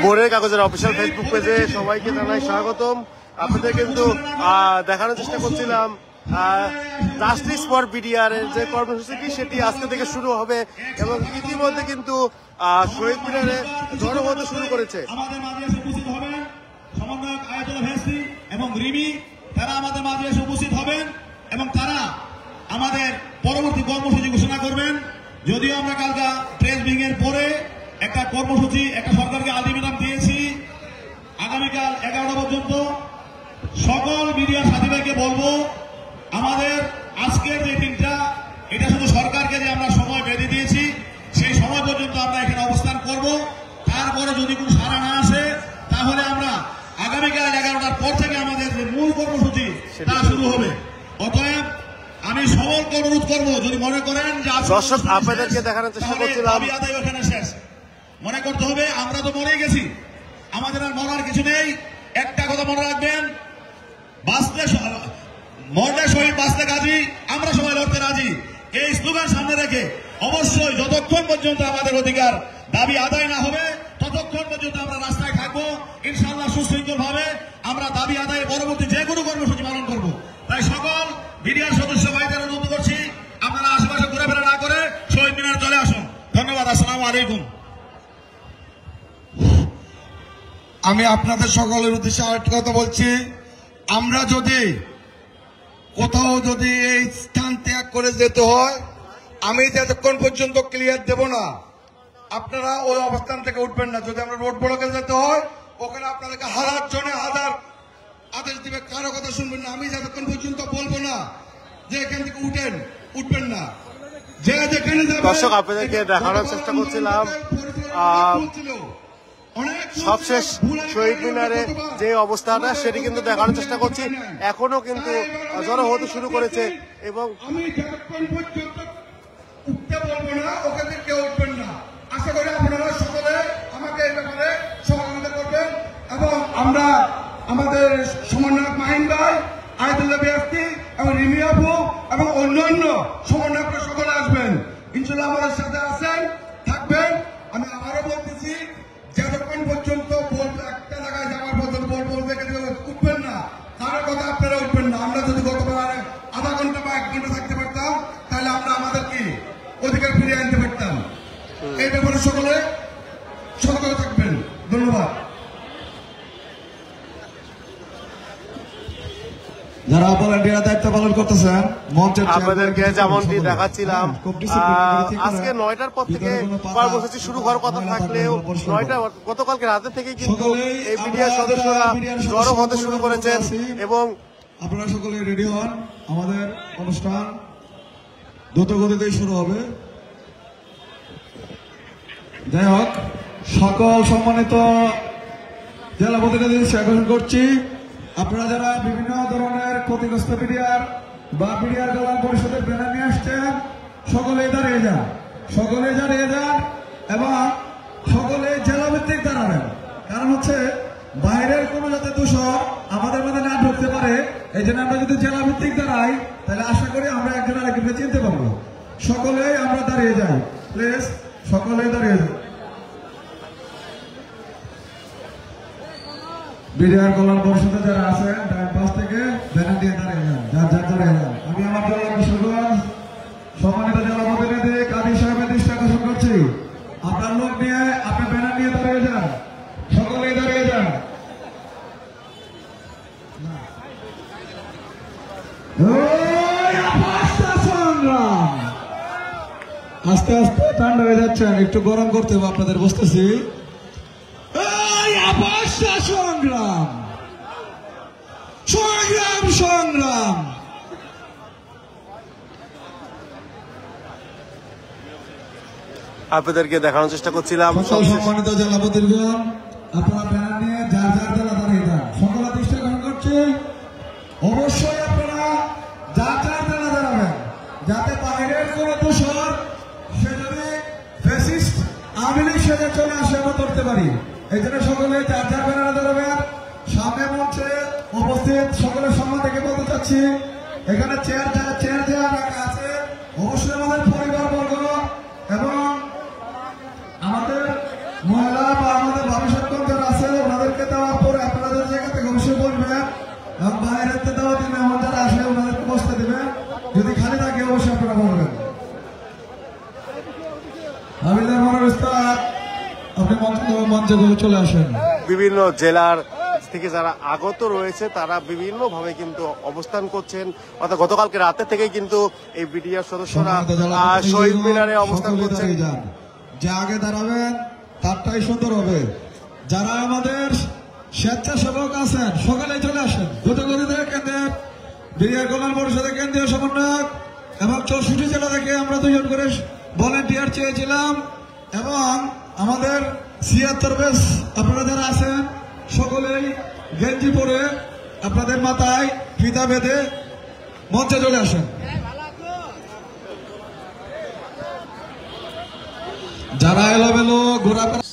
ভোরের কাগজের official Facebook পেজে সবাইকে জানাই স্বাগতম। আপনাদের কিন্তু দেখানোর চেষ্টা করছিলাম জাস্টিস ফর বিডিআর এর যে কর্মসূচিটি সেটি আজকে থেকে শুরু হবে এবং ইতিমধ্যে কিন্তু শহীদ মিনারে জড়ো হতে শুরু করেছে। আমাদের মাঝে এসে উপস্থিত হবেন সমন্বয়ক আয়াতুল্লাহ ভেসি এবং রিমি, তারা আমাদের মাঝে এসে উপস্থিত হবেন এবং তারা আমাদের পরবর্তী কর্মসূচি ঘোষণা করবেন। যদিও আমরা কালকা প্রেস ব্রিফিং এর পরে একটা কর্মসূচি একটা সরকারকে আলটিমেটাম দিয়েছি, আগামীকাল 11টা পর্যন্ত সকল মিডিয়ার সাথীদেরকে বলবো আমাদের আজকের যে দিনটা এটা শুধু সরকারকে যে আমরা সময় বেঁধে দিয়েছি সেই সময় পর্যন্ত আমরা এখানে অবস্থান করব। তারপরে যদি কোনো সাড়া না আসে তাহলে আমরা আগামীকাল 11টার পর থেকে আমাদের যে মূল কর্মসূচি তা শুরু হবে। অতএব আমি সকলকে অনুরোধ করবো যদি মনে করেন যে দর্শক আপনাদেরকে দেখানোর চেষ্টা করছিলাম ওখানে শেষ মনে করতে হবে আমরা তো মরেই গেছি, আমাদের আর মরার কিছু নেই। একটা কথা মনে রাখবেন, বাঁচতে মরলে শহীদ বাঁচতে রাজি, আমরা সবাই লড়তে রাজি। এই স্লোগান সামনে রেখে অবশ্যই যতক্ষণ পর্যন্ত আমাদের অধিকার দাবি আদায় না হবে ততক্ষণ পর্যন্ত আমরা রাস্তায় থাকবো। ইনশাআল্লাহ সুশৃঙ্খল ভাবে আমরা দাবি আদায়ের পরবর্তী যে কোনো কর্মসূচি পালন করব। তাই সকল মিডিয়ার সদস্য ভাইদের অনুরোধ করছি আপনারা আশেপাশে ঘোরাফেরা না করে শহীদ মিনার চলে আসুন। ধন্যবাদ। আসসালামু আলাইকুম। আমি আপনাদের সকলের উদ্দেশ্যে আরেকটা কথা বলছি, আমরা যদি কোথাও যদি এই স্থান ত্যাগ করে যেতে হয়, আমি যতক্ষণ পর্যন্ত ক্লিয়ার দেব না আপনারা ওই অবস্থান থেকে উঠবেন না। যদি আমরা রোড ব্লকে যেতে হয় ওখানে আপনাদেরকে হাজার জনে হাজার আদেশ দিবে, কারো কথা শুনবেন না। আমি যতক্ষণ পর্যন্ত বলবো না যে এখান থেকে উঠবেন না, যে যেখানে যাবেন। দর্শক আপনাদেরকে দেখানোর চেষ্টা করছিলাম সবশেষ শহীদ মিনারে যে অবস্থাটা সেটি কিন্তু দেখানোর চেষ্টা করছি। এখনো কিন্তু জড়ো হতে শুরু করেছে এবং আমি যতক্ষণ পর্যন্ত উঠতে বলবো না ওখানে কেউ উঠবেন না। আশা করি আপনারা সকলে আমাকে এই ব্যাপারে সহযোগিতা করবেন এবং আমরা আমাদের সমন্বয়ক মাহিন ভাই, আয়াতুল্লাহ ভেসি এবং রিমি আপু এবং অন্যান্য সমন্বয়করা সকলে আসবেন। ইনশাআল্লাহ আমাদের সাথে আছেন, থাকবেন। আমি আবারও বলতেছি যতক্ষণ পর্যন্ত বলবো একটা জায়গায় যাওয়ার পর্যন্ত বলবো উঠবেন না, কারো কথা আপনারা উঠবেন না। আমরা যদি গতবার আধা ঘন্টা বা 1 ঘন্টা থাকতে পারতাম তাহলে আমরা আমাদের কি অধিকার ফিরিয়ে আনতে পারতাম। এই ব্যাপারে সকলে সতর্ক থাকবেন। ধন্যবাদ। যারা ভলান্টিয়ার দায়িত্ব পালন করতেছেন আপনাদেরকে যেমনটি দেখাচ্ছিলাম আজকে 9টার পর থেকে কর্মসূচি শুরু হওয়ার কথা থাকলেও গতকালকে রাতে থেকে কিন্তু এই মিডিয়ার সদস্যরা জড়ো হতে শুরু করেছেন এবং আপনারা সকলে রেডি হন। আমাদের অনুষ্ঠান দ্রুত গতিতেই শুরু হবে। যাই হোক, সকল সম্মানিত জেলা প্রতিনিধি স্বাগত করছি। আপনারা যারা বিভিন্ন ধরনের ক্ষতিগ্রস্ত বিডিআর বা বিডিআর কল্যাণ পরিষদের ব্যানার নিয়ে আসছেন সকলেই দাঁড়িয়ে যান, সকলেই দাঁড়িয়ে যান এবং সকলে জেলাভিত্তিক দাঁড়াবেন। কারণ হচ্ছে বাইরের কোনো যাতে দূষণ আমাদের মধ্যে না ঢুকতে পারে, এই জন্য আমরা যদি জেলাভিত্তিক দাঁড়াই তাহলে আশা করি আমরা একজন আরেকজনকে চিনতে পারবো। সকলেই আমরা দাঁড়িয়ে যাই, প্লিজ সকলেই দাঁড়িয়ে যাই। বিডিআর কল্যাণ পরিষদে যারা আছেন ডান পাশ থেকে ব্যানার দিয়ে দাঁড়িয়ে যান, যার দাঁড়িয়ে যান। আমি আমার জেলা কিশোরগঞ্জ সম্মানিত জেলা প্রতিনিধি কাদি সাহেবের দৃষ্টি আকর্ষণ করছি, আপনার লোক নিয়ে আপনি ব্যানার নিয়ে দাঁড়িয়ে যান, সকলেই দাঁড়িয়ে যান। আস্তে আস্তে ঠান্ডা হয়ে যাচ্ছেন, একটু গরম করতে হবে আপনাদের, বুঝতেছি। সংগ্রাম সংগ্রাম সংগ্রাম আপনাদেরকে দেখানোর চেষ্টা করছিলাম। সম্মানিত জেলা প্রতিনিধিগণ, আপনারা ব্যানার নিয়ে যার যার জেলা দাঁড়িয়ে যান, সকলে দৃষ্টি আকর্ষণ করছি। অবশ্যই আপনারা যার যার জেলা দাঁড়াবেন, যাতে বাইরের কোনো দোষর সে যদি ফ্যাসিস্ট আওয়ামী লীগ সেজে চলে আসে আমরা ধরতে পারি। এই জন্য সকলে যার যার ব্যানারে দাঁড়াবেন। সামনে মঞ্চে উপস্থিত সকলের সম্মান থেকে বলতে চাচ্ছি, এখানে চেয়ার রাখা আছে, অবশ্যই আমাদের পরিবার বর্গ এবং আমাদের মহিলা বা আমাদের ভবিষ্যৎ আপনি মঞ্চে চলে আসেন। বিভিন্ন জেলার থেকে যারা আগত রয়েছে তারা বিভিন্ন ভাবে কিন্তু অবস্থান করছেন, অর্থাৎ গতকালকে রাতে থেকেই কিন্তু এই বিডিআর সদস্যরা শহীদ মিনারে অবস্থান করছেন। যে আগে দাঁড়াবেন তারটাই সুন্দর হবে। যারা আমাদের স্বেচ্ছাসেবক আছেন সকালে চলে আসেন। দ্রুতগতিতে কেন্দ্রের বিডিআর কল্যাণ পরিষদের কেন্দ্রীয় সমন্বয়ক এবং 64 জেলা থেকে আমরা 2 জন করে ভলেন্টিয়ার চেয়েছিলাম এবং আমাদের 76 ব্যাচ আপনারা যারা আছেন সকলেই গেঞ্জি পরে আপনাদের মাথায় ফিতা বেঁধে মঞ্চে চলে আসেন। যারা এলোমেলো ঘোরাফেরা